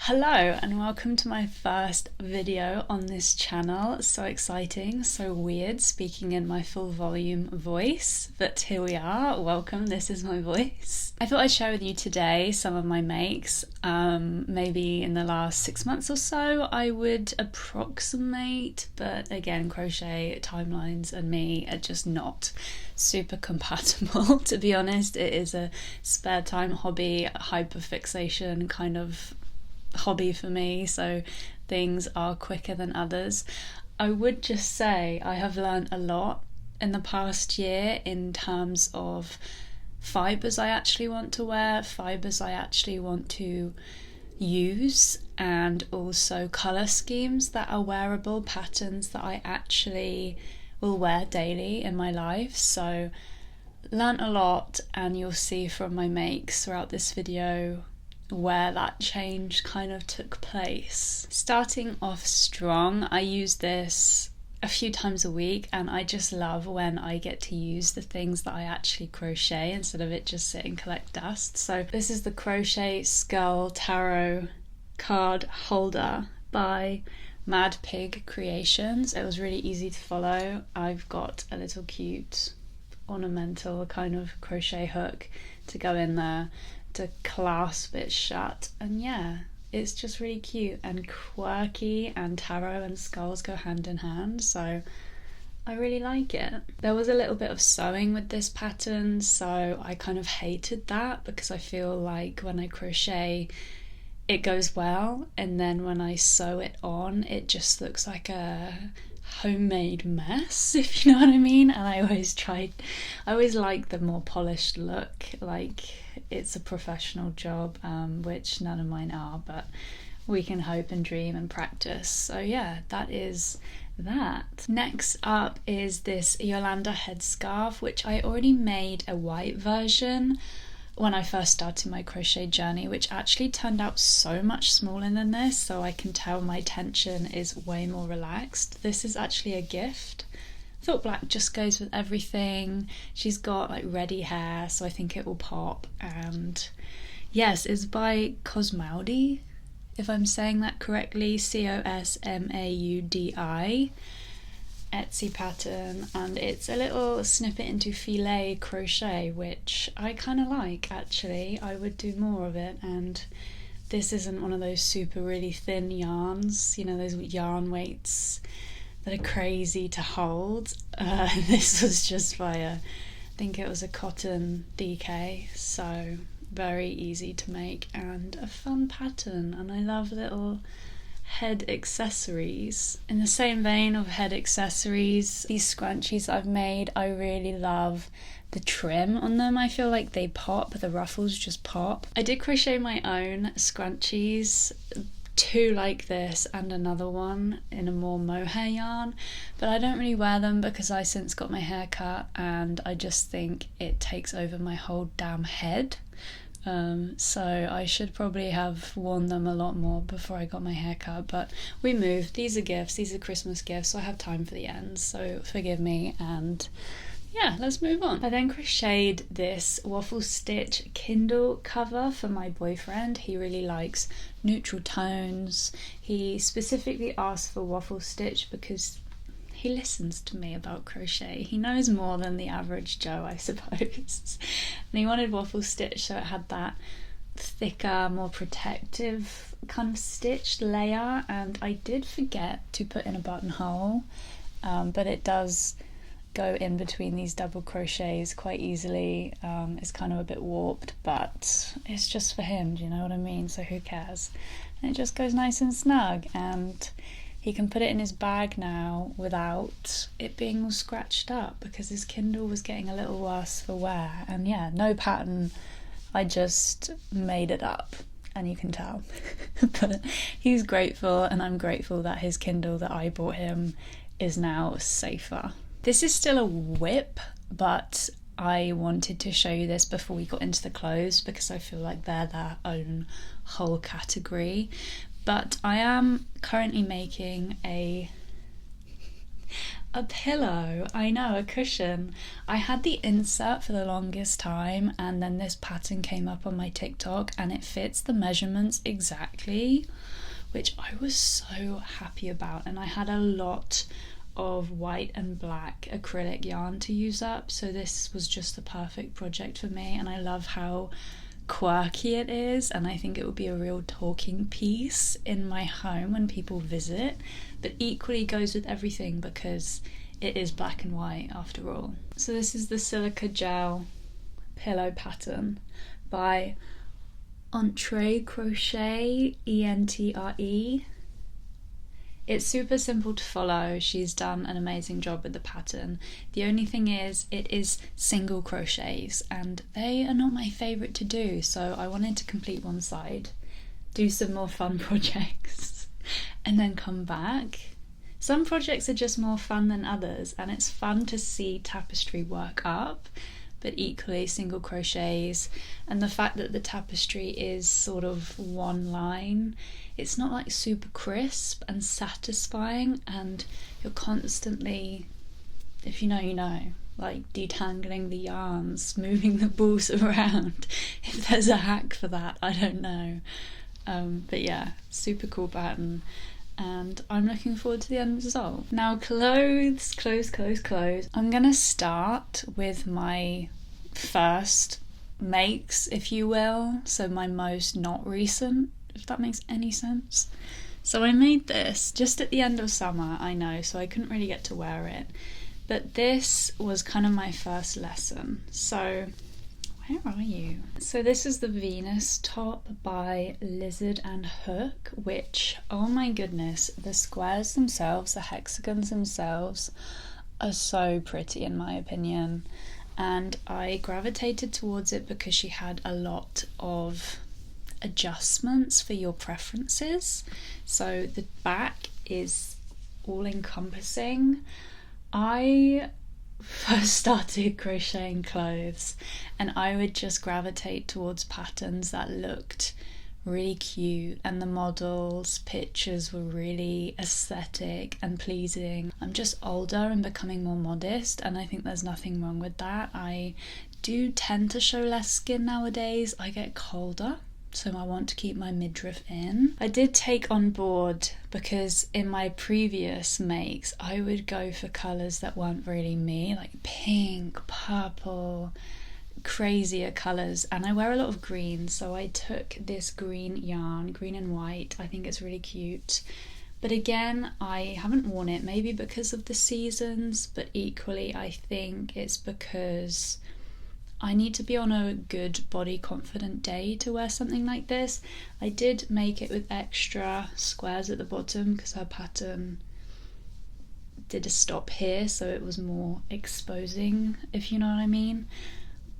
Hello and welcome to my first video on this channel. So exciting, so weird speaking in my full volume voice, but here we are. Welcome, this is my voice. I thought I'd share with you today some of my makes. Maybe in the last 6 months or so I would approximate, but again, crochet timelines and me are just not super compatible. To be honest, it is a spare time hobby, hyperfixation kind of hobby for me, so things are quicker than others. I would just say I have learned a lot in the past year in terms of fibres I actually want to wear, fibres I actually want to use, and also colour schemes that are wearable, patterns that I actually will wear daily in my life. So learned a lot, and you'll see from my makes throughout this video where that change kind of took place. Starting off strong, I use this a few times a week, and I just love when I get to use the things that I actually crochet instead of it just sitting collect dust. So this is the Crochet Skull Tarot card holder by Mad Pig Creations. It was really easy to follow. I've got a little cute ornamental kind of crochet hook to go in there to clasp it shut, and yeah, it's just really cute and quirky, and tarot and skulls go hand in hand, so I really like it. There was a little bit of sewing with this pattern, so I kind of hated that because I feel like when I crochet it goes well, and then when I sew it on it just looks like a homemade mess, if you know what I mean. And I always like the more polished look, like it's a professional job, which none of mine are, but we can hope and dream and practice. So yeah, that is that. Next up is this Yolanda headscarf, which I already made a white version when I first started my crochet journey, which actually turned out so much smaller than this, so I can tell my tension is way more relaxed. This is actually a gift. I thought black just goes with everything. She's got like ready hair, so I think it will pop. And yes, it's by Cosmaudi, if I'm saying that correctly, Cosmaudi. Etsy pattern, and it's a little snippet into filet crochet, which I kind of like actually. I would do more of it, and this isn't one of those super really thin yarns, you know, those yarn weights that are crazy to hold. This was just by I think it was a cotton DK, so very easy to make and a fun pattern, and I love little head accessories. In the same vein of head accessories, these scrunchies I've made, I really love the trim on them. I feel like they pop, the ruffles just pop. I did crochet my own scrunchies, two like this and another one in a more mohair yarn, but I don't really wear them because I since got my hair cut and I just think it takes over my whole damn head. So I should probably have worn them a lot more before I got my hair cut, but we moved. These are gifts, these are Christmas gifts, so I have time for the ends, so forgive me, and yeah, let's move on. I then crocheted this waffle stitch Kindle cover for my boyfriend. He really likes neutral tones. He specifically asked for waffle stitch because he listens to me about crochet. He knows more than the average Joe, I suppose. And he wanted waffle stitch, so it had that thicker, more protective kind of stitched layer, and I did forget to put in a buttonhole, but it does go in between these double crochets quite easily. It's kind of a bit warped, but it's just for him, do you know what I mean? So who cares? And it just goes nice and snug, and he can put it in his bag now without it being all scratched up because his Kindle was getting a little worse for wear. And yeah, no pattern, I just made it up, and you can tell. But he's grateful, and I'm grateful that his Kindle that I bought him is now safer. This is still a whip, but I wanted to show you this before we got into the clothes because I feel like they're their own whole category. But I am currently making a A pillow, I know, a cushion. I had the insert for the longest time, and then this pattern came up on my TikTok and it fits the measurements exactly, which I was so happy about. And I had a lot of white and black acrylic yarn to use up, so this was just the perfect project for me. And I love how quirky it is, and I think it would be a real talking piece in my home when people visit, but equally goes with everything because it is black and white after all. So this is the silica gel pillow pattern by Untitled Crochet, ENTRE. It's super simple to follow. She's done an amazing job with the pattern. The only thing is, it is single crochets and they are not my favourite to do, so I wanted to complete one side, do some more fun projects, and then come back. Some projects are just more fun than others, and it's fun to see tapestry work up, but equally single crochets, and the fact that the tapestry is sort of one line, it's not like super crisp and satisfying, and you're constantly, if you know, you know, like detangling the yarns, moving the balls around. If there's a hack for that, I don't know. But yeah, super cool pattern, and I'm looking forward to the end result. Now clothes. I'm gonna start with my first makes, if you will, so my most not recent, if that makes any sense. So I made this just at the end of summer, I know, so I couldn't really get to wear it, but this was kind of my first lesson. So where are you? So this is the Venus top by Lizard and Hook, which, oh my goodness, the squares themselves, the hexagons themselves, are so pretty in my opinion, and I gravitated towards it because she had a lot of adjustments for your preferences. So the back is all encompassing. I first started crocheting clothes and I would just gravitate towards patterns that looked really cute, and the models' pictures were really aesthetic and pleasing. I'm just older and becoming more modest, and I think there's nothing wrong with that. I do tend to show less skin nowadays. I get colder, so I want to keep my midriff in. I did take on board, because in my previous makes I would go for colours that weren't really me, like pink, purple, crazier colours, and I wear a lot of green, so I took this green yarn, green and white. I think it's really cute, but again I haven't worn it, maybe because of the seasons, but equally I think it's because I need to be on a good body confident day to wear something like this. I did make it with extra squares at the bottom because her pattern did a stop here, so it was more exposing, if you know what I mean.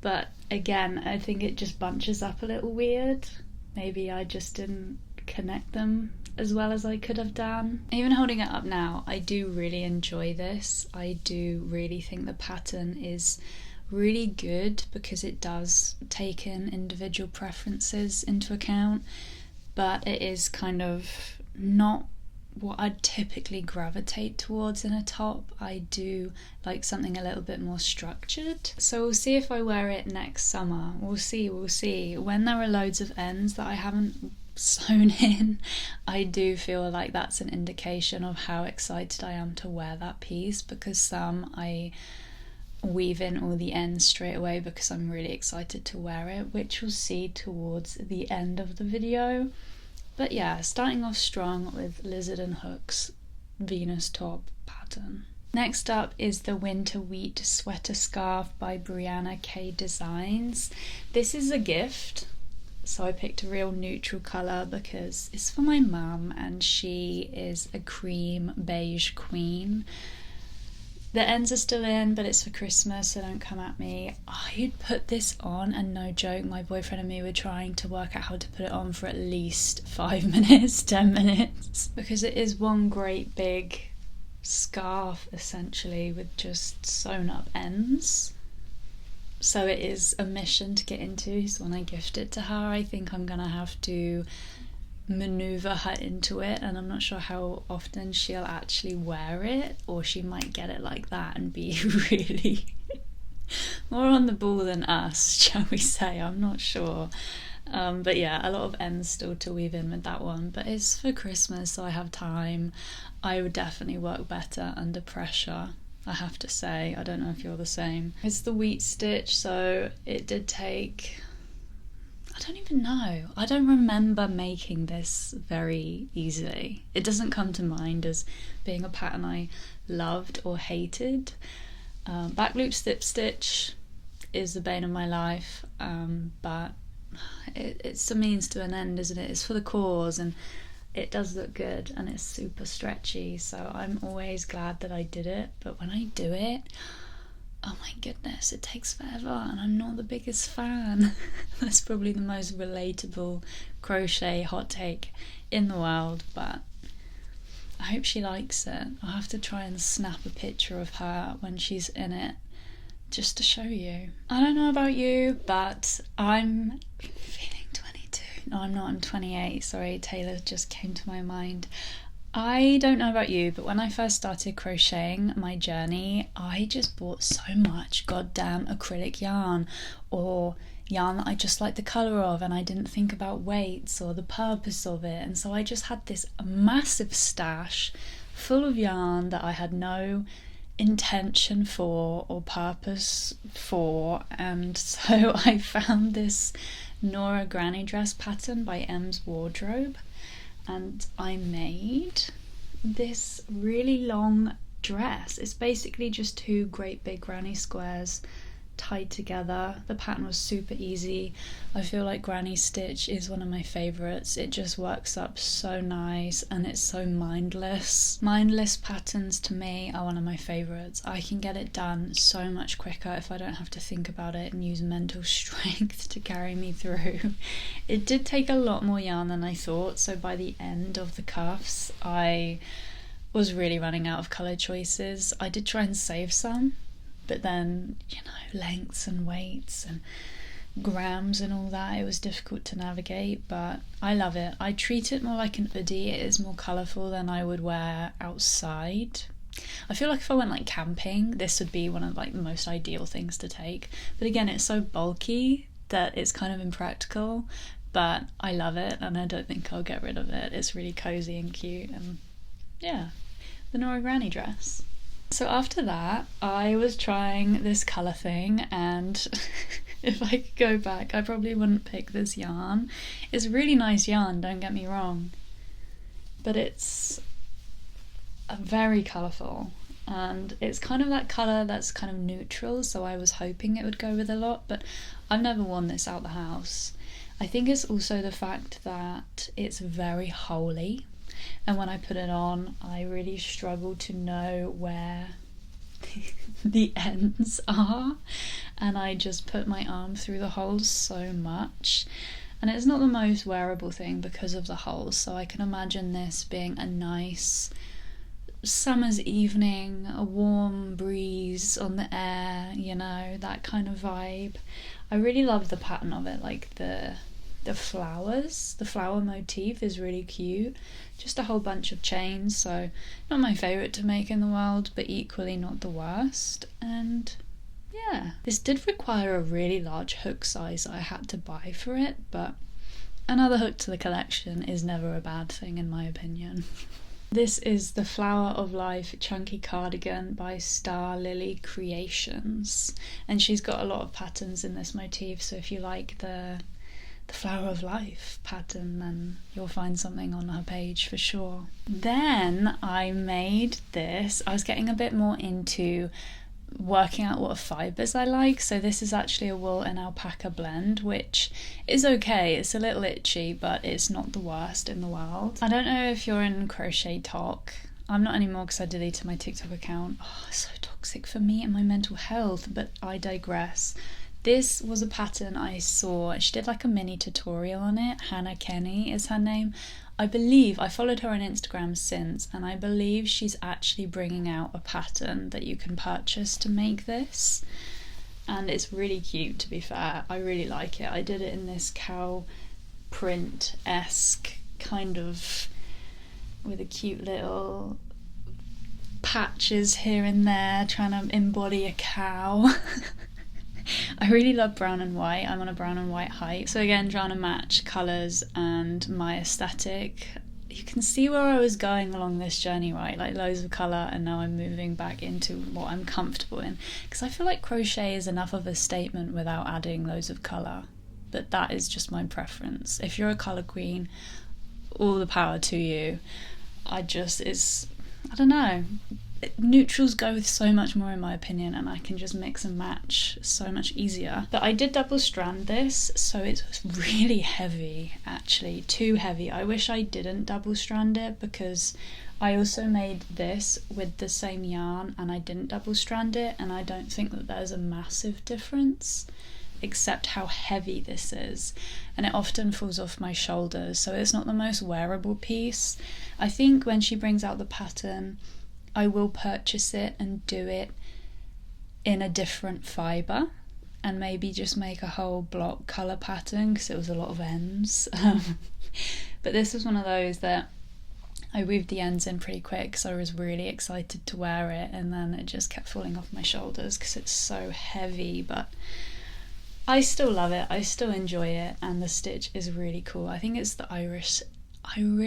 But again, I think it just bunches up a little weird. Maybe I just didn't connect them as well as I could have done. Even holding it up now, I do really enjoy this. I do really think the pattern is really good because it does take in individual preferences into account, but it is kind of not what I'd typically gravitate towards in a top. I do like something a little bit more structured. So we'll see if I wear it next summer. We'll see. When there are loads of ends that I haven't sewn in, I do feel like that's an indication of how excited I am to wear that piece, because some I weave in all the ends straight away because I'm really excited to wear it, which we'll see towards the end of the video. But yeah, starting off strong with Lizard and Hook's Venus top pattern. Next up is the Winter Wheat Sweater Scarf by Brianna K Designs. This is a gift, so I picked a real neutral colour because it's for my mum and she is a cream beige queen. The ends are still in, but it's for Christmas, so don't come at me. I'd put this on, and no joke, my boyfriend and me were trying to work out how to put it on for at least 5 minutes, 10 minutes, because it is one great big scarf, essentially, with just sewn up ends. So it is a mission to get into, so when I gift it to her, I think I'm gonna have to maneuver her into it, and I'm not sure how often she'll actually wear it, or she might get it like that and be really more on the ball than us, shall we say. I'm not sure. But yeah, a lot of ends still to weave in with that one, but it's for Christmas, so I have time. I would definitely work better under pressure, I have to say. I don't know if you're the same. It's the wheat stitch, so it did take, I don't even know. I don't remember making this very easily. It doesn't come to mind as being a pattern I loved or hated. Back loop slip stitch is the bane of my life, but it's a means to an end, isn't it? It's for the cause, and it does look good, and it's super stretchy, so I'm always glad that I did it. But when I do it, oh my goodness, it takes forever, and I'm not the biggest fan. That's probably the most relatable crochet hot take in the world, but I hope she likes it. I'll have to try and snap a picture of her when she's in it, just to show you. I don't know about you, but I'm feeling 22. No, I'm not, I'm 28. Sorry, Taylor just came to my mind. I don't know about you, but when I first started crocheting my journey, I just bought so much goddamn acrylic yarn, or yarn that I just liked the colour of, and I didn't think about weights or the purpose of it, and so I just had this massive stash full of yarn that I had no intention for or purpose for. And so I found this Nora granny dress pattern by M's Wardrobe, and I made this really long dress. It's basically just two great big granny squares tied together. The pattern was super easy. I feel like granny stitch is one of my favorites. It just works up so nice, and it's so mindless. Mindless patterns to me are one of my favorites. I can get it done so much quicker if I don't have to think about it and use mental strength to carry me through. It did take a lot more yarn than I thought, so by the end of the cuffs I was really running out of colour choices. I did try and save some, but then, you know, lengths and weights and grams and all that, it was difficult to navigate, but I love it. I treat it more like an hoodie. It is more colourful than I would wear outside. I feel like if I went like camping, this would be one of like the most ideal things to take, but again, it's so bulky that it's kind of impractical, but I love it, and I don't think I'll get rid of it. It's really cozy and cute, and yeah, the Nora granny dress. So after that, I was trying this colour thing, and if I could go back, I probably wouldn't pick this yarn. It's really nice yarn, don't get me wrong, but it's very colourful, and it's kind of that colour that's kind of neutral, so I was hoping it would go with a lot, but I've never worn this out the house. I think it's also the fact that it's very holey, and when I put it on, I really struggle to know where the ends are, and I just put my arm through the holes so much, and it's not the most wearable thing because of the holes, so I can imagine this being a nice summer's evening, a warm breeze on the air, you know, that kind of vibe. I really love the pattern of it, like the flowers, the flower motif is really cute. Just a whole bunch of chains, so not my favourite to make in the world, but equally not the worst. And yeah, this did require a really large hook size I had to buy for it, but another hook to the collection is never a bad thing in my opinion. This is the Flower of Life Chunky Cardigan by Star Lily Creations, and she's got a lot of patterns in this motif, so if you like the Flower of Life pattern, then you'll find something on her page for sure. Then I made this. I was getting a bit more into working out what fibres I like, so this is actually a wool and alpaca blend, which is okay. It's a little itchy, but it's not the worst in the world. I don't know if you're in Crochet Talk. I'm not anymore because I deleted my TikTok account. Oh, it's so toxic for me and my mental health, but I digress. This was a pattern I saw. She did like a mini tutorial on it. Hannah Kenny is her name. I believe, I followed her on Instagram since, and I believe she's actually bringing out a pattern that you can purchase to make this. And it's really cute, to be fair. I really like it. I did it in this cow print-esque kind of with a cute little patches here and there, trying to embody a cow. I really love brown and white. I'm on a brown and white height. So again, trying to match colours and my aesthetic. You can see where I was going along this journey, right? Like loads of colour, and now I'm moving back into what I'm comfortable in. Because I feel like crochet is enough of a statement without adding loads of colour. But that is just my preference. If you're a colour queen, all the power to you. I don't know. Neutrals go with so much more in my opinion, and I can just mix and match so much easier. But I did double strand this, so it's really heavy, actually, too heavy. I wish I didn't double strand it, because I also made this with the same yarn and I didn't double strand it, and I don't think that there's a massive difference, except how heavy this is, and it often falls off my shoulders, so it's not the most wearable piece. I think when she brings out the pattern, I will purchase it and do it in a different fibre, and maybe just make a whole block colour pattern, because it was a lot of ends. But this was one of those that I weaved the ends in pretty quick, so I was really excited to wear it, and then it just kept falling off my shoulders because it's so heavy. But I still love it, I still enjoy it, and the stitch is really cool. I think it's the iris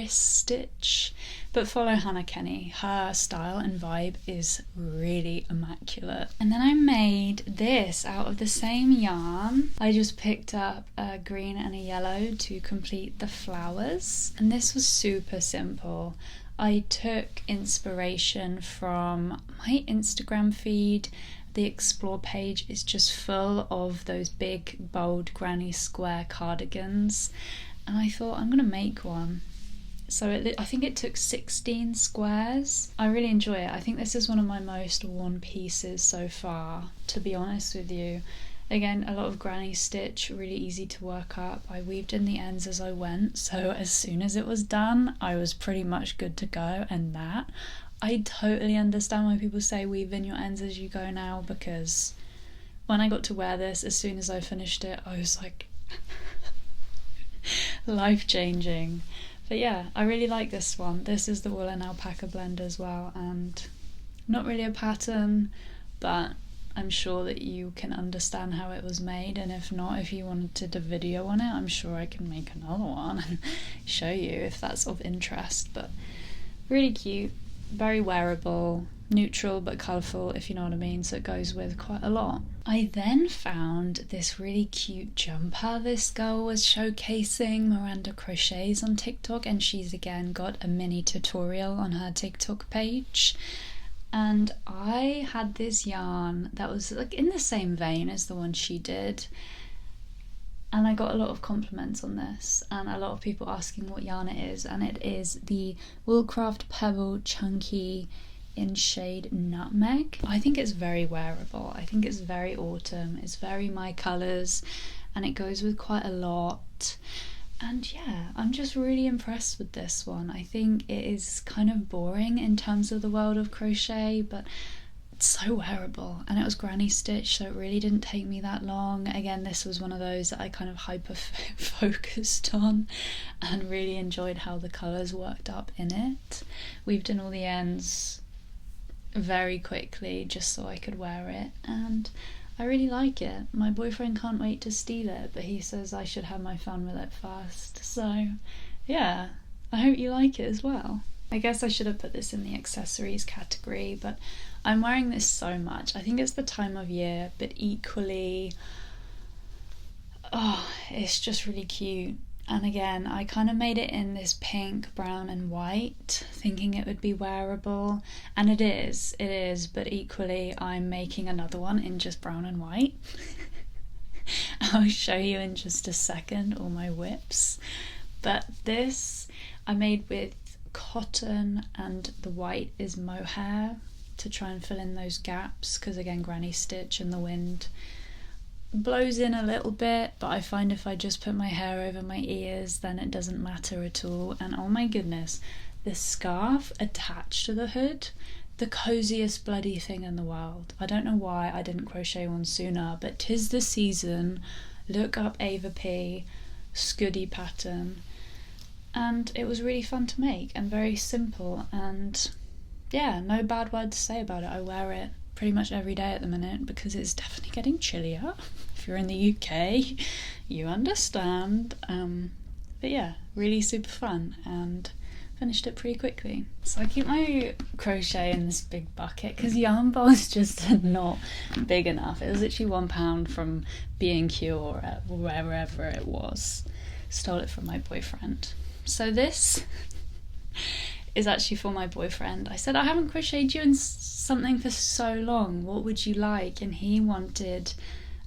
stitch, but follow Hannah Kenny. Her style and vibe is really immaculate. And then I made this out of the same yarn. I just picked up a green and a yellow to complete the flowers, and this was super simple. I took inspiration from my Instagram feed. The explore page is just full of those big bold granny square cardigans, and I thought I'm gonna make one. So I think it took 16 squares. I really enjoy it. I think this is one of my most worn pieces so far, to be honest with you. Again, a lot of granny stitch, really easy to work up. I weaved in the ends as I went, so as soon as it was done, I was pretty much good to go. And that, I totally understand why people say weave in your ends as you go now, because when I got to wear this, as soon as I finished it, I was like life-changing. But yeah, I really like this one. This is the wool and alpaca blend as well, and not really a pattern, but I'm sure that you can understand how it was made, and if not, if you wanted a video on it, I'm sure I can make another one and show you if that's of interest. But really cute, very wearable, neutral but colourful, if you know what I mean, so it goes with quite a lot. I then found this really cute jumper this girl was showcasing, Miranda Crochets on TikTok, and she's again got a mini tutorial on her TikTok page. And I had this yarn that was like in the same vein as the one she did, and I got a lot of compliments on this, and a lot of people asking what yarn it is, and it is the Woolcraft Pebble Chunky in shade Nutmeg. I think it's very wearable. I think it's very autumn. It's very my colours, and it goes with quite a lot. And yeah, I'm just really impressed with this one. I think it is kind of boring in terms of the world of crochet, but it's so wearable, and it was granny stitch, so it really didn't take me that long. Again, this was one of those that I kind of hyper focused on and really enjoyed how the colours worked up in it. Weaved in all the ends very quickly just so I could wear it, and I really like it. My boyfriend can't wait to steal it, but he says I should have my fun with it first. So yeah, I hope you like it as well. I guess I should have put this in the accessories category, but I'm wearing this so much. I think it's the time of year, but equally, oh, it's just really cute. And again, I kind of made it in this pink, brown and white, thinking it would be wearable, and it is, but equally I'm making another one in just brown and white. I'll show you in just a second all my whips. But this I made with cotton, and the white is mohair to try and fill in those gaps, because again, granny stitch and the wind blows in a little bit, but I find if I just put my hair over my ears, then it doesn't matter at all. And oh my goodness, the scarf attached to the hood, the coziest bloody thing in the world. I don't know why I didn't crochet one sooner, but 'tis the season. Look up Ava P, Scuddy pattern, and it was really fun to make and very simple, and yeah, no bad word to say about it. I wear it pretty much every day at the minute because it's definitely getting chillier. If you're in the UK, you understand. But yeah, really super fun, and finished it pretty quickly. So I keep my crochet in this big bucket because yarn bowl is just not big enough. It was literally £1 from B&Q or wherever it was. Stole it from my boyfriend. So this is actually for my boyfriend. I said, I haven't crocheted you in something for so long. What would you like? And he wanted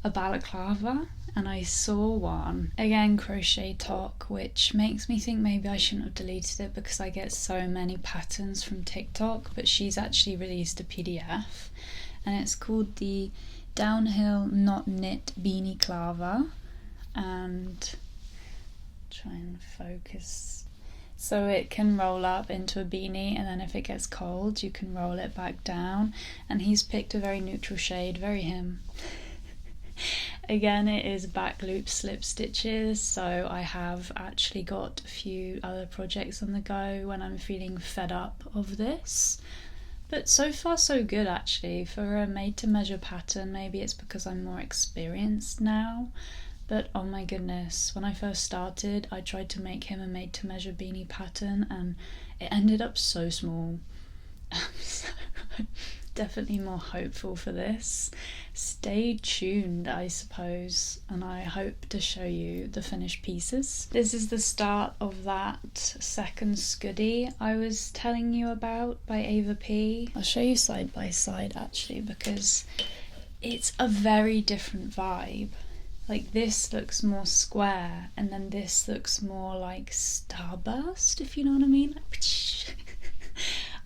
a balaclava. And I saw one, again Crochet Talk, which makes me think maybe I shouldn't have deleted it because I get so many patterns from TikTok, but she's actually released a PDF and it's called the Downhill Not Knit Beanie Clava, and try and focus. So it can roll up into a beanie, and then if it gets cold you can roll it back down, and he's picked a very neutral shade, very him. Again, it is back loop slip stitches, so I have actually got a few other projects on the go when I'm feeling fed up of this. But so far so good actually. For a made to measure pattern, maybe it's because I'm more experienced now, but oh my goodness, when I first started I tried to make him a made to measure beanie pattern and it ended up so small. So definitely more hopeful for this. Stay tuned, I suppose, and I hope to show you the finished pieces. This is the start of that second Scoody I was telling you about by Ava P. I'll show you side by side actually because it's a very different vibe. Like this looks more square and then this looks more like starburst, if you know what I mean.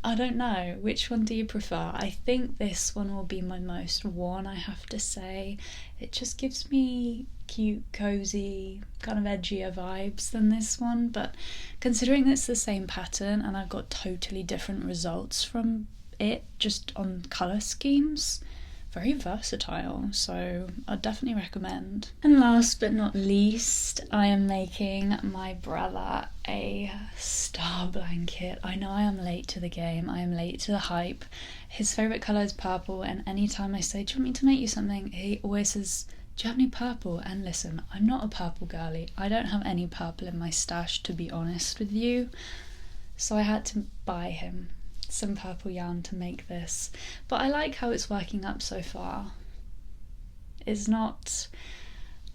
I don't know, which one do you prefer? I think this one will be my most worn, I have to say. It just gives me cute, cozy, kind of edgier vibes than this one, but considering it's the same pattern and I've got totally different results from it just on colour schemes, very versatile, so I'd definitely recommend. And last but not least, I am making my brother a star blanket. I know I am late to the game, I am late to the hype. His favourite colour is purple, and anytime I say, do you want me to make you something, he always says, do you have any purple? And listen, I'm not a purple girly. I don't have any purple in my stash, to be honest with you. So I had to buy him some purple yarn to make this, but I like how it's working up so far. It's not,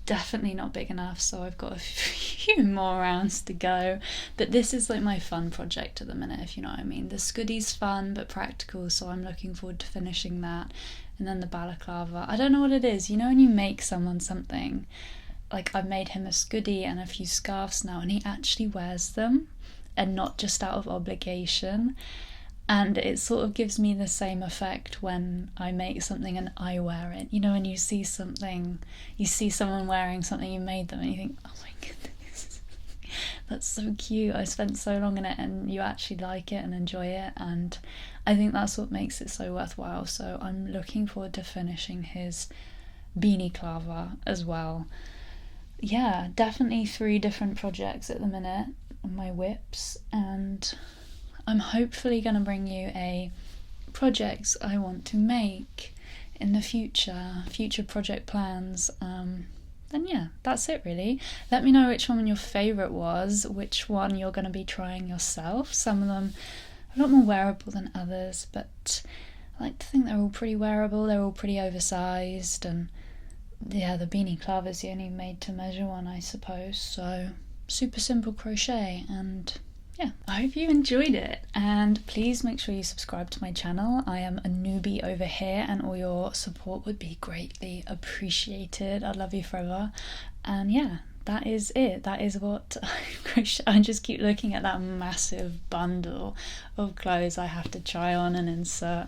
definitely not big enough, so I've got a few more rounds to go, but this is like my fun project at the minute, if you know what I mean. The Scoody's fun but practical, so I'm looking forward to finishing that. And then the balaclava, I don't know what it is, you know when you make someone something, like I've made him a Scoody and a few scarves now and he actually wears them and not just out of obligation. And it sort of gives me the same effect when I make something and I wear it. You know, when you see something, you see someone wearing something you made them and you think, oh my goodness, that's so cute. I spent so long in it, and you actually like it and enjoy it. And I think that's what makes it so worthwhile. So I'm looking forward to finishing his beanie clava as well. Yeah, definitely 3 different projects at the minute on my whips, and I'm hopefully going to bring you projects I want to make in the future project plans. Then yeah, that's it really. Let me know which one your favourite was, which one you're going to be trying yourself. Some of them are a lot more wearable than others, but I like to think they're all pretty wearable, they're all pretty oversized, and yeah, the beanie clava is the only made to measure one, I suppose. So super simple crochet, and yeah, I hope you enjoyed it, and please make sure you subscribe to my channel. I am a newbie over here and all your support would be greatly appreciated. I'd love you forever. And yeah, that is it. That is what I just keep looking at that massive bundle of clothes I have to try on and insert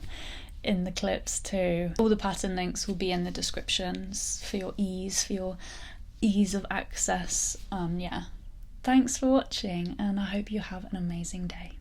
in the clips too. All the pattern links will be in the descriptions for your ease of access. Yeah. Thanks for watching, and I hope you have an amazing day.